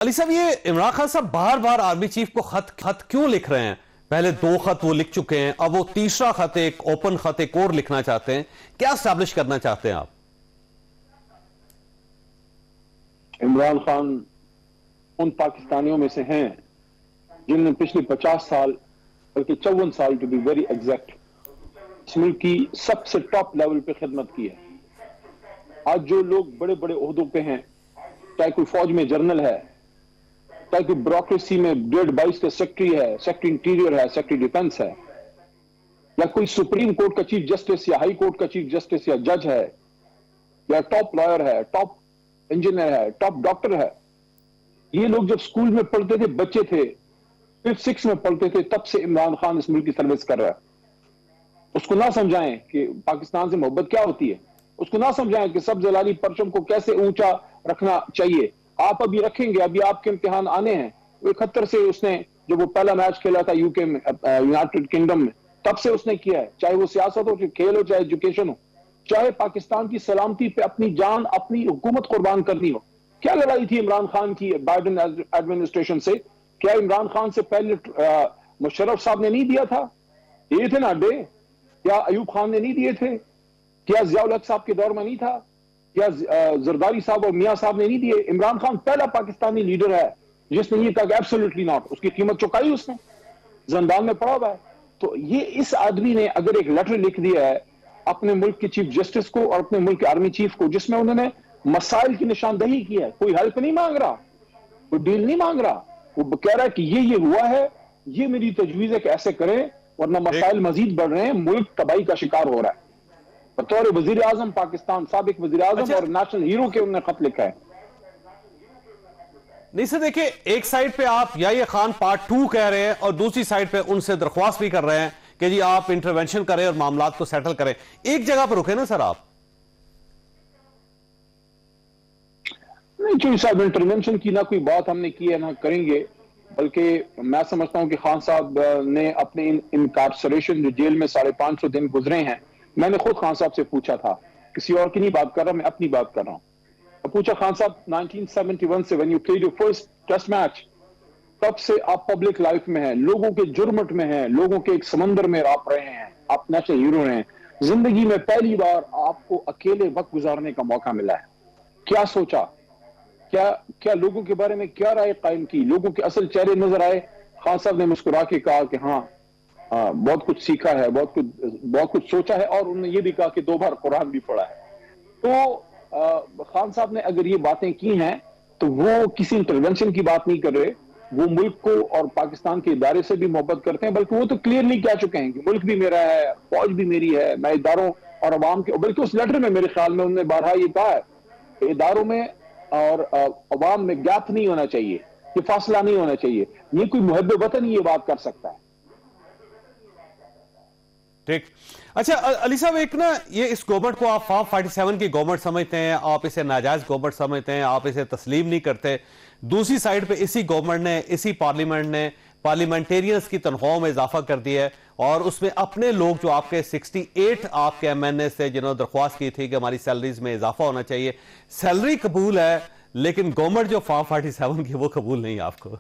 अली साहब, ये इमरान खान साहब बार बार आर्मी चीफ को खत क्यों लिख रहे हैं? पहले 2 खत वो लिख चुके हैं, अब वो तीसरा खत, एक ओपन खत एक और लिखना चाहते हैं। क्या स्टैब्लिश करना चाहते हैं आप? इमरान खान उन पाकिस्तानियों में से हैं जिन्होंने पिछले 50 साल बल्कि 54 साल टू बी वेरी एग्जैक्ट इस मुल्क की सबसे टॉप लेवल पे खिदमत की है। आज जो लोग बड़े बड़े ओहदों पे हैं, चाहे कोई फौज में जनरल है, चाहे कोई ब्यूरोक्रेसी में 1.5 का सेक्रेटरी है, सेक्रेटरी इंटीरियर है, सेक्रेटरी डिफेंस है, या कोई सुप्रीम कोर्ट का चीफ जस्टिस या हाई कोर्ट का चीफ जस्टिस या जज है, या टॉप लॉयर है, टॉप इंजीनियर है, टॉप डॉक्टर है, ये लोग जब स्कूल में पढ़ते थे, बच्चे थे, 5th 6th में पढ़ते थे, तब से इमरान खान इस मुल्क की सर्विस कर रहा है। उसको ना समझाएं कि पाकिस्तान से मोहब्बत क्या होती है, उसको ना समझाएं कि सब जलाली परचम को कैसे ऊंचा रखना चाहिए। आप अभी रखेंगे, अभी आपके इम्तिहान आने हैं। 71 से उसने जब वो पहला मैच खेला था यूके में, यूनाइटेड किंगडम में, तब से उसने किया है, चाहे वो सियासत हो, चाहे खेल हो, चाहे एजुकेशन हो, चाहे पाकिस्तान की सलामती पे अपनी जान, अपनी हुकूमत कुर्बान करनी हो। क्या लड़ाई थी इमरान खान की बाइडेन एडमिनिस्ट्रेशन से? क्या इमरान खान से पहले मुशर्रफ साहब ने नहीं दिया था? ये थे ना अड्डे? क्या अयूब खान ने नहीं दिए थे? क्या जियाउल हक साहब के दौर में नहीं था? क्या जरदारी साहब और मियां साहब ने नहीं दिए? इमरान खान पहला पाकिस्तानी लीडर है जिसने ये कहा एब्सोल्युटली नॉट। उसकी कीमत चुकाई उसने, जंदान में पड़ा हुआ है। तो ये इस आदमी ने अगर एक लेटर लिख दिया है अपने मुल्क के चीफ जस्टिस को और अपने मुल्क के आर्मी चीफ को, जिसमें उन्होंने मसाइल की निशानदही की है, कोई हेल्प नहीं मांग रहा, कोई डील नहीं मांग रहा, वो कह रहा है कि ये हुआ है, ये मेरी तजवीज है कि ऐसे करें, वरना मसाइल मजीद बढ़ रहे हैं, मुल्क तबाही का शिकार हो रहा है। बतौर वजीर आजम पाकिस्तान, साबिक वजीर आजम और नेशनल हीरो के उन्होंने खत लिखा है। नहीं सर, देखिए, एक साइड पे आप ये खान पार्ट 2 कह रहे हैं और दूसरी साइड पे उनसे दरख्वास्त भी कर रहे हैं कि जी आप इंटरवेंशन करें और मामलात को सेटल करें। एक जगह पर रुके ना सर आप? नहीं चौधरी साहब, इंटरवेंशन की ना कोई बात हमने की है ना करेंगे, बल्कि मैं समझता हूं कि खान साहब ने अपने इनकार्सरेशन जो जेल में 550 दिन गुजरे हैं, मैंने खुद खान साहब से पूछा था, किसी और की नहीं बात कर रहा, मैं अपनी बात कर रहा हूं। तो पूछा खान साहब, 1971 से when you played your first test match, तब से आप पब्लिक लाइफ में हैं, लोगों के जुर्मट में हैं, लोगों के एक समंदर में आप रहे हैं, आप नेशनल हीरो हैं। जिंदगी में पहली बार आपको अकेले वक्त गुजारने का मौका मिला है। क्या सोचा, क्या लोगों के बारे में क्या राय कायम की, लोगों के असल चेहरे नजर आए? खान साहब ने मुस्कुरा के कहा कि हाँ, बहुत कुछ सीखा है, बहुत कुछ सोचा है, और उन्होंने ये भी कहा कि 2 बार कुरान भी पढ़ा है। तो खान साहब ने अगर ये बातें की हैं तो वो किसी इंटरवेंशन की बात नहीं कर रहे, वो मुल्क को और पाकिस्तान के इदारे से भी मोहब्बत करते हैं, बल्कि वो तो क्लियरली कह चुके हैं कि मुल्क भी मेरा है, फौज भी मेरी है, मैं इदारों और अवाम के, बल्कि उस लेटर में मेरे ख्याल में उन्होंने बारहा ये कहा है, इदारों में और अवाम में गैप नहीं होना चाहिए, ये फासला नहीं होना चाहिए। ये कोई मुहब्बे वतन ये बात कर सकता है। ठीक। अच्छा अली साहब, एक ना ये इस गवर्नमेंट को आप फॉर्म 47 की गवर्नमेंट समझते हैं, आप इसे नाजायज गवर्नमेंट समझते हैं, आप इसे तस्लीम नहीं करते। दूसरी साइड पे इसी गवर्नमेंट ने, इसी पार्लियामेंट ने पार्लियामेंटेरियंस की तनख्वाहों में इजाफा कर दिया है, और उसमें अपने लोग जो आपके 68 आपके एमएनए थे जिन्होंने दरख्वास्त की थी कि हमारी सैलरीज में इजाफा होना चाहिए। सैलरी कबूल है, लेकिन गवर्नमेंट जो फॉर्म 47 की वो कबूल नहीं आपको।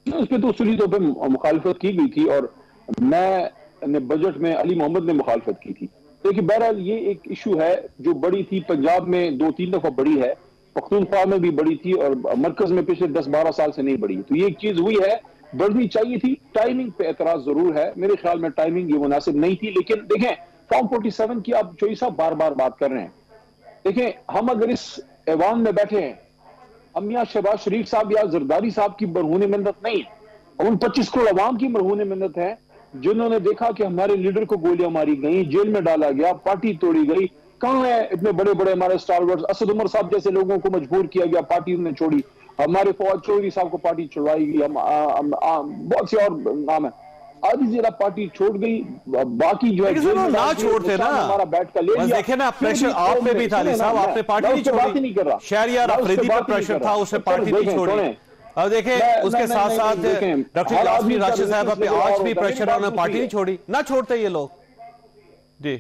उस पर तो उसूली तौर पर मुखालफत की गई थी, और मैंने बजट में अली मोहम्मद ने मुखालफत की थी। देखिए बहरहाल ये एक इशू है जो बड़ी थी, पंजाब में 2-3 दफा बड़ी है, पख्तूनख्वा में भी बड़ी थी, और मरकज में पिछले 10-12 साल से नहीं बढ़ी। तो ये एक चीज हुई है, बढ़नी चाहिए थी। टाइमिंग पे एतराज जरूर है, मेरे ख्याल में टाइमिंग ये मुनासिब नहीं थी। लेकिन देखें, फॉर्म 47 की आप चौधरी साहब बार बार बात कर रहे हैं। देखें, हम अगर इस ऐवान में बैठे हैं, हम यहाँ शहबाज शरीफ साहब या जरदारी साहब की बरहून मिन्नत नहीं है, उन 25 करोड़ अवाम की बरहून मिन्नत है जिन्होंने देखा कि हमारे लीडर को गोलियां मारी गई, जेल में डाला गया, पार्टी तोड़ी गई। कहां है इतने बड़े बड़े हमारे स्टारवर्ड्स? असद उमर साहब जैसे लोगों को मजबूर किया गया, पार्टी उन्होंने छोड़ी। हमारे फौज चौधरी साहब को पार्टी छुड़वाई गई, बहुत से और नाम है। आधी जिला पार्टी छोड़ गई, बाकी जो है ना छोड़ते ना, हमारा बैठ का ले लिया। देखे ना, प्रेशर आप पे भी था साहब, आपने पार्टी नहीं छोड़ी। शहरियार अफरीदी पर प्रेशर था, उसने पार्टी नहीं छोड़ी। अब देखें, उसके साथ साथ डॉक्टर आजमी राशिद साहब पे आज भी प्रेशर है, उन्होंने पार्टी नहीं छोड़ी। ना छोड़ते ये लोग जी।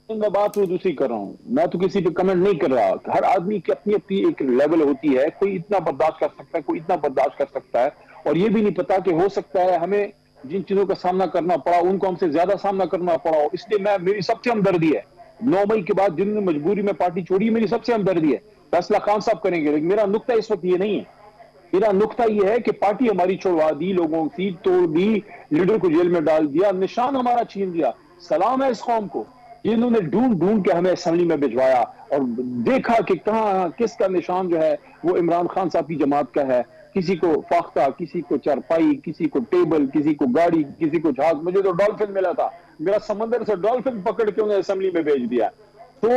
मैं बात वो दूसरी कर रहा हूँ, मैं तो किसी पे कमेंट नहीं कर रहा। हर आदमी की अपनी अपनी एक लेवल होती है, कोई इतना बर्दाश्त कर सकता है, कोई इतना बर्दाश्त कर सकता है, और ये भी नहीं पता कि हो सकता है हमें जिन चीजों का सामना करना पड़ा उनको हमसे ज्यादा सामना करना पड़ा हो। इसलिए मेरी सबसे हमदर्दी है, 9 मई के बाद जिन्होंने मजबूरी में पार्टी छोड़ी, मेरी सबसे हमदर्दी है। फैसला खान साहब करेंगे, लेकिन मेरा नुक्ता इस वक्त ये नहीं है। मेरा नुक्ता यह है कि पार्टी हमारी छोड़वा दी, लोगों की तोड़ दी, लीडर को जेल में डाल दिया, निशान हमारा छीन दिया। सलाम है इस कौम को जिन्होंने ढूंढ ढूंढ के हमें असेंबली में भिजवाया और देखा कि कहां किसका निशान जो है वो इमरान खान साहब की जमात का है। किसी को फाख्ता, किसी को चारपाई, किसी को टेबल, किसी को गाड़ी, किसी को जहाज। मुझे तो डॉल्फिन मिला था, मेरा समंदर से डॉल्फिन पकड़ के उन्हें असेंबली में भेज दिया। तो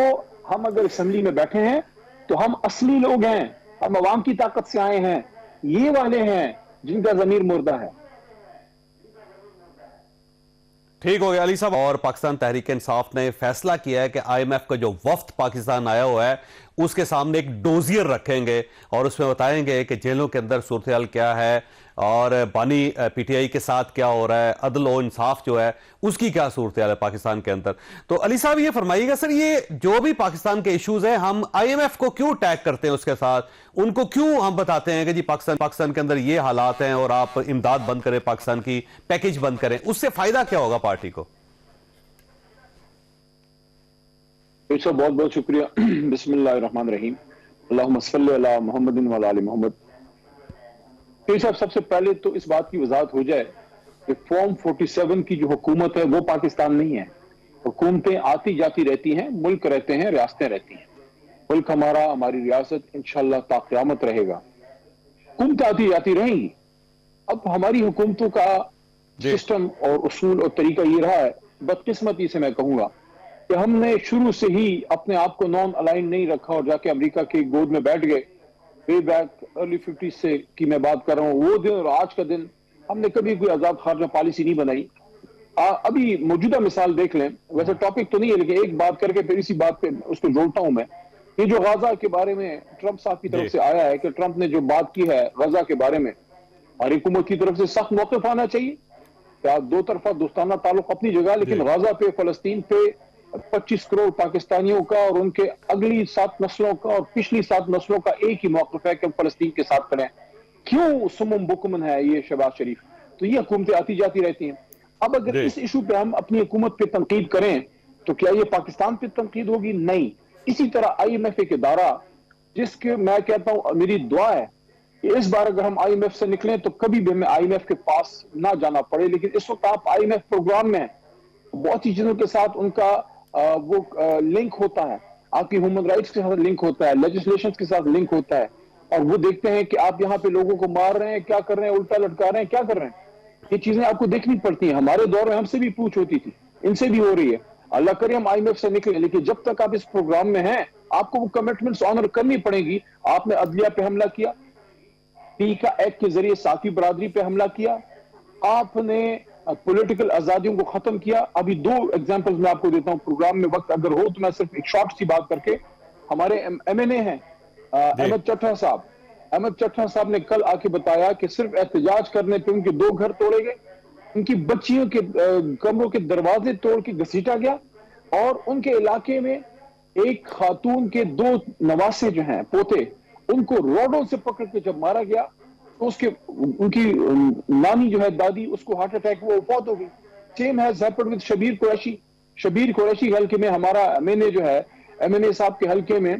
हम अगर असेंबली में बैठे हैं तो हम असली लोग हैं, हम अवाम की ताकत से आए हैं। ये वाले हैं जिनका जमीर मुर्दा है। ठीक हो गया अली साहब। और पाकिस्तान तहरीक इंसाफ ने फैसला किया है कि आईएमएफ का जो वफ्द पाकिस्तान आया हुआ है उसके सामने एक डोजियर रखेंगे और उसमें बताएंगे कि जेलों के अंदर सूरत हाल क्या है और बानी पीटीआई के साथ क्या हो रहा है, अदल और इंसाफ जो है उसकी क्या सूरत हाल है पाकिस्तान के अंदर। तो अली साहब ये फरमाइएगा सर, ये जो भी पाकिस्तान के इश्यूज हैं हम आईएमएफ को क्यों टैग करते हैं उसके साथ, उनको क्यों हम बताते हैं कि जी पाकिस्तान के अंदर ये हालात हैं और आप इमदाद बंद करें, पाकिस्तान की पैकेज बंद करें, उससे फायदा क्या होगा पार्टी को? सर बहुत बहुत शुक्रिया। बिस्मिल्लाहिर्रहमानिर्रहीम, अल्लाहुम्मा सल्लि अला मुहम्मदिन व अला आलि मुहम्मद। साहब सबसे पहले तो इस बात की वजाहत हो जाए कि फॉर्म 47 की जो हुकूमत है वो पाकिस्तान नहीं है। हुकूमतें आती जाती रहती हैं, मुल्क रहते हैं, रियासतें रहती हैं। मुल्क हमारा, हमारी रियासत इंशाअल्लाह ता क़यामत रहेगा, हुकूमतें आती जाती रहेंगी। अब हमारी हुकूमतों का सिस्टम और उसूल और तरीका ये रहा है, बदकिस्मती से मैं कहूंगा, कि हमने शुरू से ही अपने आप को नॉन अलाइन नहीं रखा और जाके अमेरिका की गोद में बैठ गए। वे बैक अर्ली 50 से की मैं बात कर रहा हूँ, वो दिन और आज का दिन हमने कभी कोई आजाद खारजा पॉलिसी नहीं बनाई। अभी मौजूदा मिसाल देख लें, वैसे टॉपिक तो नहीं है लेकिन एक बात करके फिर इसी बात पे उसको जोड़ता हूं मैं। ये जो गाजा के बारे में ट्रंप साहब की तरफ से आया है कि ट्रंप ने जो बात की है गाजा के बारे में, हमारी हुकूमत की तरफ से सख्त मौक़िफ़ आना चाहिए। क्या दो तरफा दोस्ताना ताल्लुक अपनी जगह, लेकिन गाजा पे, फलस्तीन पे 25 करोड़ पाकिस्तानियों का और उनके अगली 7 नस्लों का और पिछली 7 नस्लों का एक ही मौक़िफ़ है कि हम फलस्तीन के साथ खड़े हैं। क्यों सुमुम बुकमन है ये शहबाज शरीफ? तो ये हुकूमतें आती जाती रहती हैं। अब अगर इस इशू पे हम अपनी हुकूमत पे तनकीद करें तो क्या ये पाकिस्तान पे तनकीद होगी? नहीं। इसी तरह IMF एक इदारा जिसके मैं कहता हूं मेरी दुआ है कि इस बार अगर हम IMF से निकलें तो कभी भी हमें IMF के पास ना जाना पड़े। लेकिन इस वक्त आप IMF प्रोग्राम में बहुत सी चीजों के साथ उनका वो लिंक होता है, आपकी ह्यूमन राइट्स के साथ लिंक होता है, लेजिस्लेशन के साथ लिंक होता है, और वो देखते हैं कि आप यहाँ पे लोगों को मार रहे हैं, क्या कर रहे हैं, उल्टा लटका रहे हैं, क्या कर रहे हैं। ये चीजें आपको देखनी पड़ती हैं। हमारे दौर में हमसे भी पूछ होती थी, इनसे भी हो रही है। अल्लाह करे हम IMF से निकले, लेकिन जब तक आप इस प्रोग्राम में हैं आपको वो कमिटमेंट्स ऑनर करनी पड़ेगी। आपने अदलिया पे हमला किया, टीका एक्ट के जरिए साकी बरादरी पे हमला किया, आपने पॉलिटिकल आजादियों को खत्म किया। अभी 2 एग्जांपल्स मैं आपको देता हूं, प्रोग्राम में वक्त अगर हो तो मैं सिर्फ एक शॉर्ट सी बात करके। हमारे MNA हैं अहमद चट्टा साहब। अहमद चट्टा साहब ने कल आके बताया कि सिर्फ एहतजाज करने पे उनके 2 घर तोड़े गए, उनकी बच्चियों के कमरों के दरवाजे तोड़ के घसीटा गया, और उनके इलाके में एक खातून के 2 नवासे जो हैं, पोते, उनको रोडों से पकड़ के जब मारा गया तो उनकी नानी जो है, दादी, उसको हार्ट अटैक, वो फौत हो गई। Same has happened with Shabbir Qureshi. Shabbir Qureshi हल्के में हमारा MNA जो है, MNA साहब के हल्के में,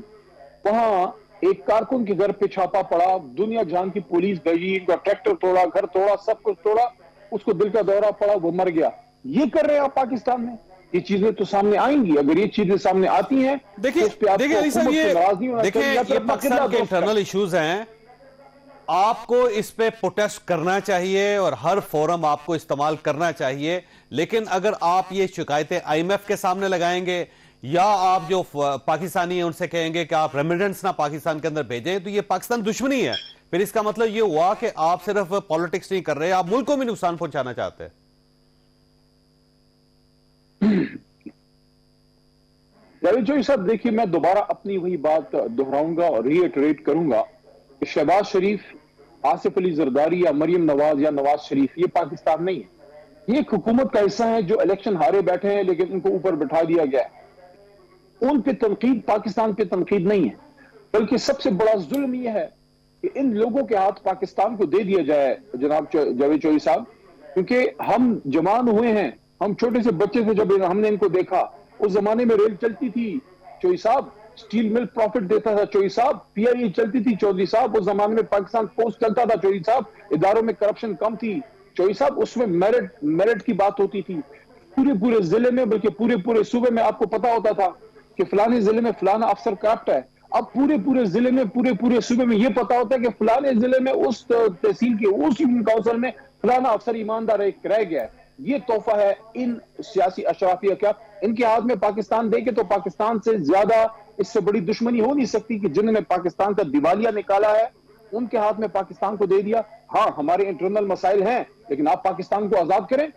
वहां एक कारकुन के घर पे छापा पड़ा, दुनिया जान की पुलिस गई, इनका ट्रैक्टर तोड़ा, घर तोड़ा, सब कुछ तोड़ा, उसको दिल का दौरा पड़ा, वो मर गया। ये कर रहे हैं आप पाकिस्तान में। ये चीजें तो सामने आएंगी, अगर ये चीजें सामने आती हैं। देखिए अली साहब, ये पाकिस्तान के इंटरनल इश्यूज हैं, आपको इस पे प्रोटेस्ट करना चाहिए और हर फोरम आपको इस्तेमाल करना चाहिए। लेकिन अगर आप ये शिकायतें IMF के सामने लगाएंगे या आप जो पाकिस्तानी हैं उनसे कहेंगे कि आप रेमिटेंस ना पाकिस्तान के अंदर भेजें, तो ये पाकिस्तान दुश्मनी है। फिर इसका मतलब ये हुआ कि आप सिर्फ पॉलिटिक्स नहीं कर रहे, आप मुल्क को भी नुकसान पहुंचाना चाहते हैं। जावेद जोई साहब, देखिए मैं दोबारा अपनी वही बात दोहराऊंगा और रीइटरेट करूंगा कि शहबाज शरीफ, आसिफ अली जरदारी या मरियम नवाज या नवाज शरीफ ये पाकिस्तान नहीं है। ये एक हुकूमत का हिस्सा है जो इलेक्शन हारे बैठे हैं, लेकिन उनको ऊपर बिठा दिया गया है। उन पे तनकीद पाकिस्तान पे तनकीद नहीं है, बल्कि सबसे बड़ा जुल्म यह है कि इन लोगों के हाथ पाकिस्तान को दे दिया जाए जनाब जावेद चौधरी साहब, क्योंकि हम जवान हुए हैं, हम छोटे से बच्चे थे जब हमने इनको देखा। उस जमाने में रेल चलती थी चौधरी साहब, स्टील मिल प्रॉफिट देता था चौधरी साहब, पीआईए चलती थी चौधरी साहब, उस जमाने में पाकिस्तान पोस्ट चलता था चौधरी साहब, इदारों में करप्शन कम थी चौधरी साहब, उसमें मेरिट की बात होती थी पूरे पूरे जिले में, बल्कि पूरे पूरे सूबे में आपको पता होता था कि फलाने जिले में फलाना अफसर करप्ट है। अब पूरे पूरे जिले में, पूरे पूरे सूबे में यह पता होता है कि फलाने जिले में उस तहसील के उस यूनियन काउंसिल में फलाना अफसर ईमानदार रह गया है। ये तोहफा है इन सियासी अशराफिया का, इनके हाथ में पाकिस्तान देके तो पाकिस्तान से ज्यादा इससे बड़ी दुश्मनी हो नहीं सकती कि जिन्होंने पाकिस्तान का दिवालिया निकाला है उनके हाथ में पाकिस्तान को दे दिया। हाँ, हमारे इंटरनल मसाइल हैं, लेकिन आप पाकिस्तान को आजाद करें,